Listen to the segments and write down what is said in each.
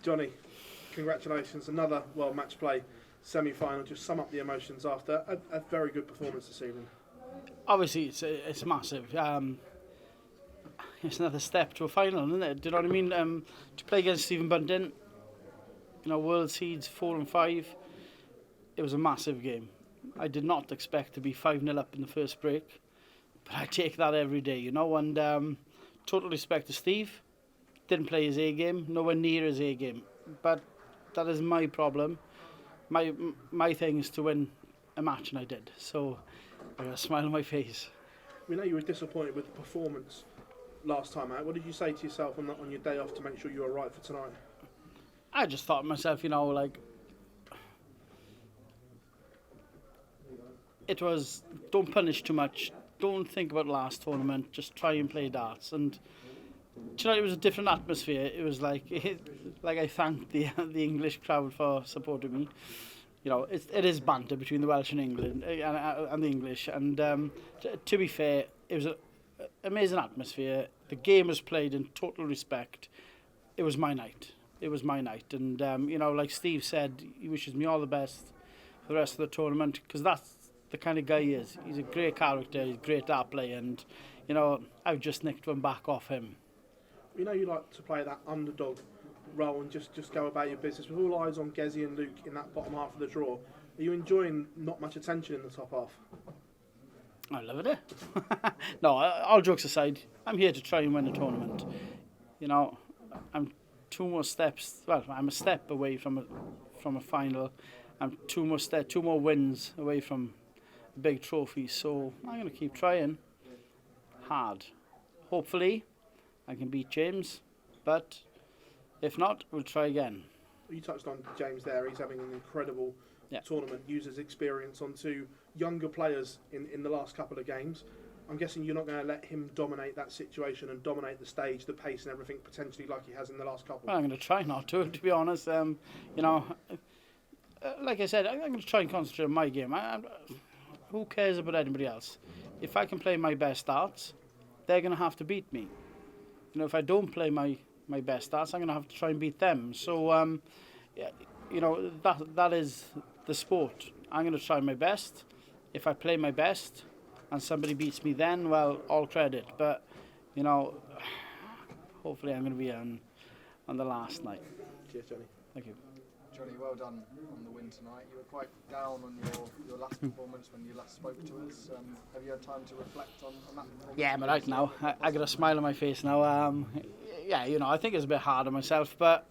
Jonny, congratulations, another World Matchplay semi-final. Just sum up the emotions after a very good performance this evening. Obviously, it's massive. It's another step to a final, isn't it? Do you know what I mean? To play against Stephen Bunting, world seeds 4 and 5, it was a massive game. I did not expect to be 5-0 up in the first break, but I take that every day, and total respect to Steve. Didn't play his A game, nowhere near his A game, but that is my problem. My thing is to win a match, and I did. So I got a smile on my face. We know you were disappointed with the performance last time out. What did you say to yourself on your day off to make sure you were right for tonight? I just thought to myself, it was, don't punish too much, don't think about last tournament, just try and play darts. And it was a different atmosphere. It was like I thanked the English crowd for supporting me. It is banter between the Welsh and England and the English. And to be fair, it was an amazing atmosphere. The game was played in total respect. It was my night. And like Steve said, he wishes me all the best for the rest of the tournament, because that's the kind of guy he is. He's a great character. He's a great dart player, and I've just nicked one back off him. You like to play that underdog role and just go about your business. With all eyes on Gezi and Luke in that bottom half of the draw, are you enjoying not much attention in the top half? I love it. No, all jokes aside, I'm here to try and win a tournament. I'm two more steps. Well, I'm a step away from a final. I'm two more wins away from a big trophy. So I'm going to keep trying hard. Hopefully, I can beat James, but if not, we'll try again. You touched on James there. He's having an incredible tournament. Uses experience onto younger players in the last couple of games. I'm guessing you're not going to let him dominate that situation and dominate the stage, the pace and everything potentially like he has in the last couple. Well, I'm going to try not to be honest. Like I said, I'm going to try and concentrate on my game. Who cares about anybody else? If I can play my best darts, they're going to have to beat me. If I don't play my best darts, I'm going to have to try and beat them. So, that is the sport. I'm going to try my best. If I play my best and somebody beats me then, well, all credit. But, hopefully I'm going to be on the last night. Cheers, Jonny. Thank you. Jonny, well done on the win tonight. You were quite down on your last performance when you last spoke to us. Have you had time to reflect on that performance? Yeah, I'm right now. I got a smile on my face now. I think it's a bit hard on myself, but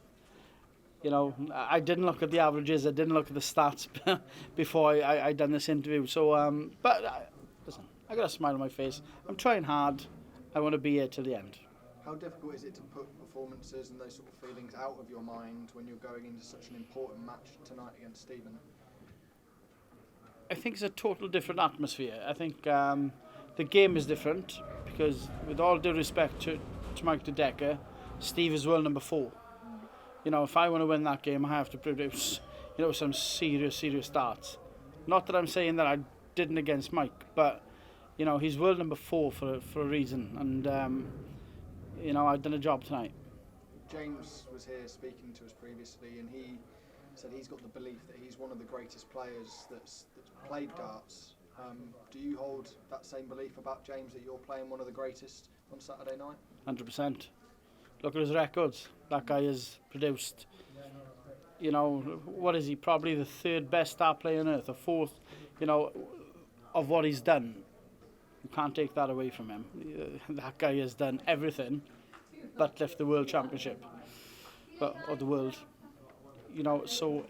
I didn't look at the averages. I didn't look at the stats before I done this interview. So, listen, I got a smile on my face. I'm trying hard. I want to be here till the end. How difficult is it to put performances and those sort of feelings out of your mind when you're going into such an important match tonight against Stephen? I think it's a total different atmosphere. I think the game is different because, with all due respect to Mike De Decker, Steve is world number 4. If I want to win that game, I have to produce, some serious darts. Not that I'm saying that I didn't against Mike, but, he's world number 4 for a reason, and I've done a job tonight. James was here speaking to us previously, and he said he's got the belief that he's one of the greatest players that's played darts. Do you hold that same belief about James, that you're playing one of the greatest on Saturday night? 100%. Look at his records. That guy has produced, what is he? Probably the 3rd best dart player on earth, or 4th, of what he's done. You can't take that away from him. That guy has done everything but lift the World Championship, or the world. So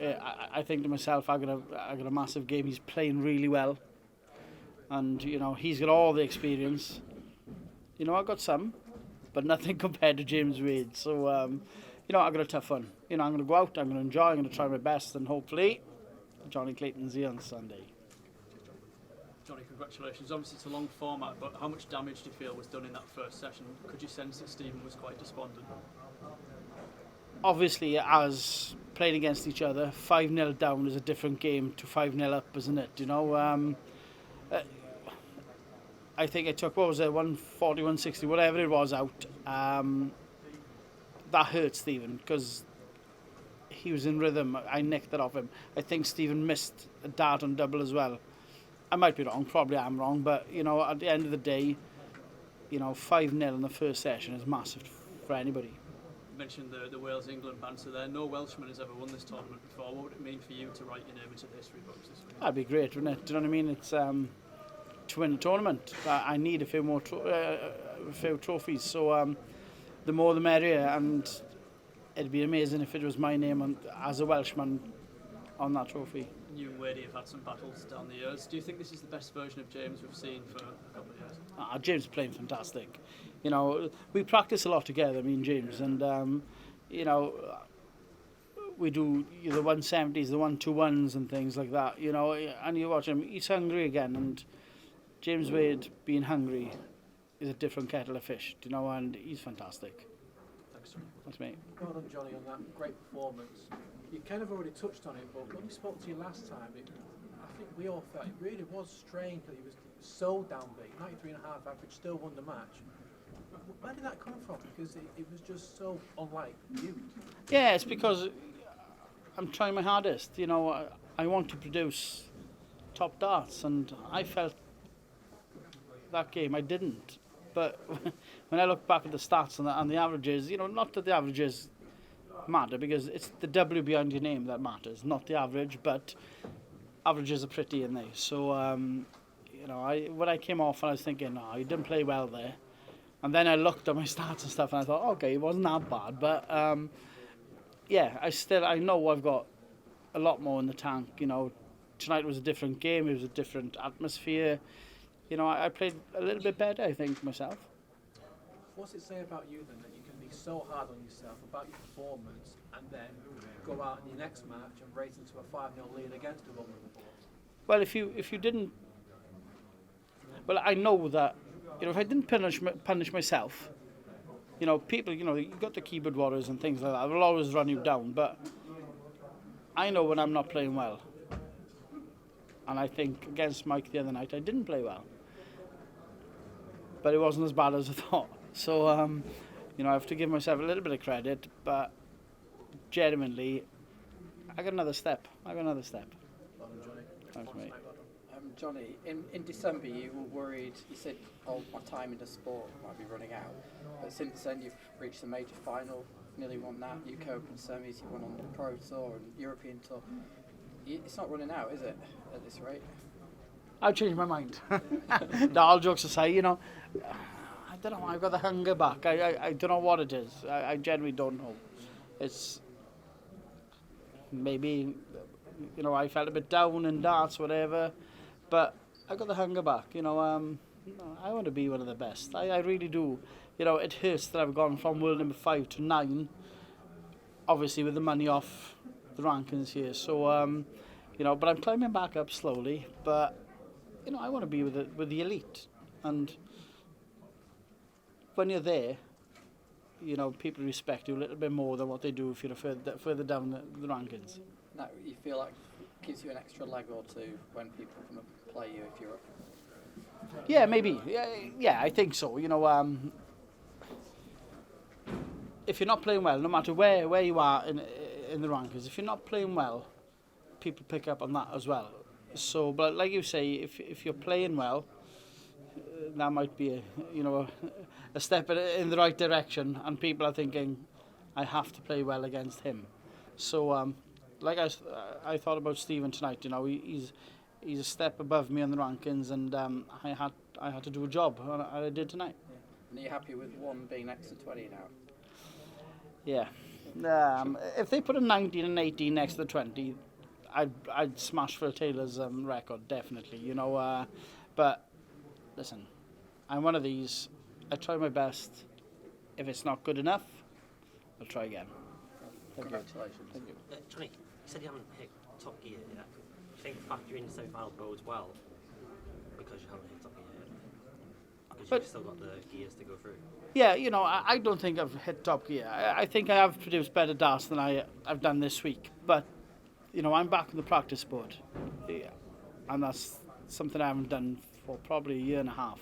I think to myself, I got a massive game. He's playing really well, and he's got all the experience. I've got some, but nothing compared to James Wade. So I've got a tough one. I'm going to go out. I'm going to enjoy. I'm going to try my best, and hopefully, Jonny Clayton's here on Sunday. Jonny, congratulations. Obviously it's a long format, but how much damage do you feel was done in that first session? Could you sense that Stephen was quite despondent? Obviously, as playing against each other, 5-0 down is a different game to 5-0 up, isn't it? I think I took, 140, 160, whatever it was out. That hurt Stephen, because he was in rhythm. I nicked that off him. I think Stephen missed a dart on double as well. I might be wrong, probably I'm wrong, but, you know, at the end of the day, you know, 5-0 in the first session is massive for anybody. You mentioned the Wales-England banter there. No Welshman has ever won this tournament before. What would it mean for you to write your name into the history books this week? That'd be great, wouldn't it? Do you know what I mean? It's to win the tournament. I need a few more trophies, so the more the merrier, and it'd be amazing if it was my name as a Welshman on that trophy. You and Wadey have had some battles down the years. Do you think this is the best version of James we've seen for a couple of years? James is playing fantastic. You know, we practice a lot together, me and James, and you know, we do the 170s, the 121s and things like that, you know, and you watch him, he's hungry again, and James Wade being hungry is a different kettle of fish, you know, and he's fantastic. Thanks. That's me. Well done, Johnny, on that great performance. You kind of already touched on it, but when we spoke to you last time, I think we all felt it really was strange that he was so downbeat. 93.5 average, still won the match. Where did that come from? Because it was just so unlike you. Yeah, it's because I'm trying my hardest. You know, I want to produce top darts, and I felt that game I didn't. But when I look back at the stats and the averages, you know, not that the averages matter, because it's the W behind your name that matters, not the average, but averages are pretty in there. So, you know, when I came off and I was thinking, oh, he didn't play well there. And then I looked at my stats and stuff and I thought, okay, it wasn't that bad. But, yeah, I know I've got a lot more in the tank. You know, tonight was a different game. It was a different atmosphere. You know, I played a little bit better, I think, myself. What's it say about you then, that you can be so hard on yourself about your performance and then go out in your next match and race into a 5-0 lead against a woman? Well, if you didn't, well, I know that, you know, if I didn't punish myself, you know, people, you know, you got the keyboard warriors and things like that. They'll always run you down, but I know when I'm not playing well. And I think against Mike the other night, I didn't play well. But it wasn't as bad as I thought. So, you know, I have to give myself a little bit of credit, but genuinely, I got another step. Well done, Johnny. Thanks, mate. Johnny, in December you were worried, you said, oh, my time in the sport might be running out. But since then you've reached the major final, nearly won that, UK Open semis, you won on the Pro Tour and European Tour. It's not running out, is it, at this rate? I've changed my mind. No, all jokes aside, you know, I don't know, I've got the hunger back. I don't know what it is. I genuinely don't know. It's maybe, you know, I felt a bit down in darts, whatever, but I got the hunger back. You know, I want to be one of the best. I really do. You know, it hurts that I've gone from world number 5 to 9, obviously with the money off the rankings here. So, you know, but I'm climbing back up slowly. But, you know, I want to be with the elite. And when you're there, you know, people respect you a little bit more than what they do if you're further down the rankings. That you feel like gives you an extra leg or two when people come and play you if you're up. Yeah, maybe. Yeah, I think so. You know, if you're not playing well, no matter where you are in the rankings, if you're not playing well, people pick up on that as well. So, but like you say, if you're playing well, that might be a step in the right direction, and people are thinking, I have to play well against him. So, like I thought about Stephen tonight. You know, he's a step above me on the rankings, and I had to do a job, and I did tonight. Yeah. And are you happy with one being next to 20 now? Yeah. If they put a 19 and 18 next to the 20, I'd smash Phil Taylor's record, definitely. You know, but listen, I'm one of these. I try my best. If it's not good enough, I'll try again. Congratulations. Thank you. Johnny, you said you haven't hit top gear yet. Do you think factoring the semi-final bodes well because you haven't hit top gear yet? Because you've still got the gears to go through. Yeah, you know, I don't think I've hit top gear. I think I have produced better darts than I've done this week. But, you know, I'm back in the practice sport. Yeah. And that's something I haven't done for probably a year and a half.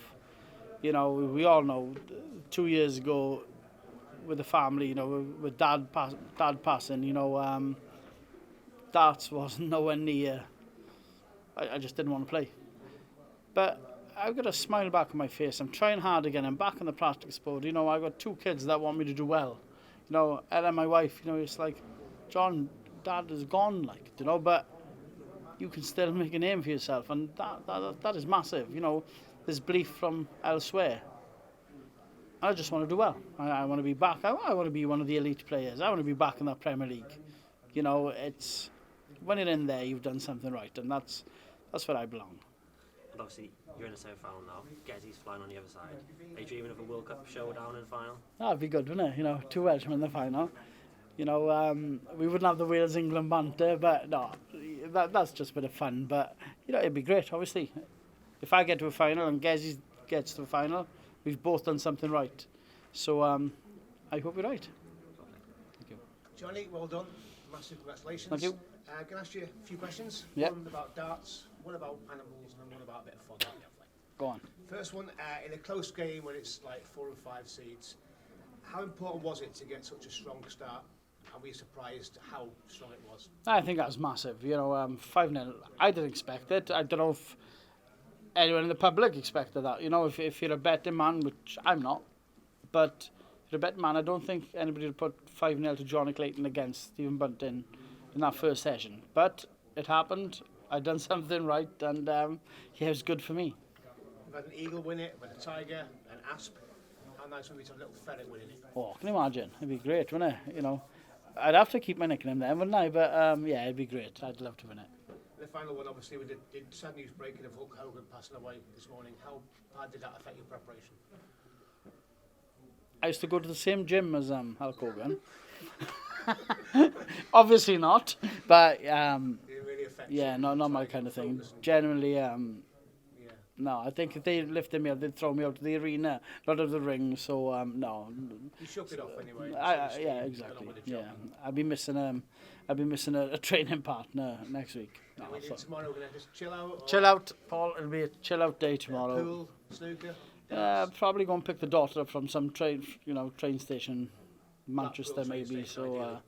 You know, we all know 2 years ago with the family, you know, with dad passing, you know, darts wasn't nowhere near. I just didn't want to play. But I've got a smile back on my face. I'm trying hard again. I'm back on the practice board. You know, I've got 2 kids that want me to do well. You know, Ella and my wife, you know, it's like, John, Dad is gone, like, you know, but you can still make a name for yourself, and that is massive. You know, there's belief from elsewhere. I just want to do well. I want to be back. I want to be one of the elite players. I want to be back in that Premier League. You know, it's when you're in there, you've done something right, and that's where I belong. And obviously, you're in the semi-final now. Gezzy's flying on the other side. Are you dreaming of a World Cup showdown in the final? That'd be good, wouldn't it? You know, 2 Welshmen in the final. You know, we wouldn't have the Wales-England banter, but no, that's just a bit of fun. But, you know, it'd be great, obviously. If I get to a final and Gezzy gets to a final, we've both done something right. So I hope you're right. Thank you. Jonny, well done. Massive congratulations. Thank you. Can I ask you a few questions? Yep. One about darts, one about animals, and then one about a bit of fun. Go on. First one, in a close game when it's like 4 and 5 seeds, how important was it to get such a strong start? Are we surprised how strong it was? I think that was massive. You know, 5-0. I didn't expect it. I don't know if anyone in the public expected that. You know, if you're a betting man, which I'm not, but if you're a betting man, I don't think anybody would put 5-0 to Jonny Clayton against Stephen Bunting in that first session. But it happened. I done something right, and yeah, it was good for me. We've had an eagle win it, we've had a tiger, an asp. How nice would it be to have a little ferret winning it? Oh, can you imagine? It'd be great, wouldn't it? You know, I'd have to keep my nickname then, wouldn't I? But yeah, it'd be great. I'd love to win it. The final one, obviously, we did sad news breaking of Hulk Hogan passing away this morning. How did that affect your preparation? I used to go to the same gym as Hulk Hogan. Obviously not, but Did it really affect yeah, you? not my kind of thing. Generally, Yeah. no, I think if they lifted me up, they'd throw me out of the arena, not of the ring. So no. You shook it off anyway. Yeah, exactly. Yeah, I'll be missing a training partner next week. No, We did tomorrow, we're going to just chill out? Or chill out, Paul. It'll be a chill out day tomorrow. Pool, snooker? Probably go and pick the daughter up from some train station, Manchester Blackpool train maybe. station, So ideally.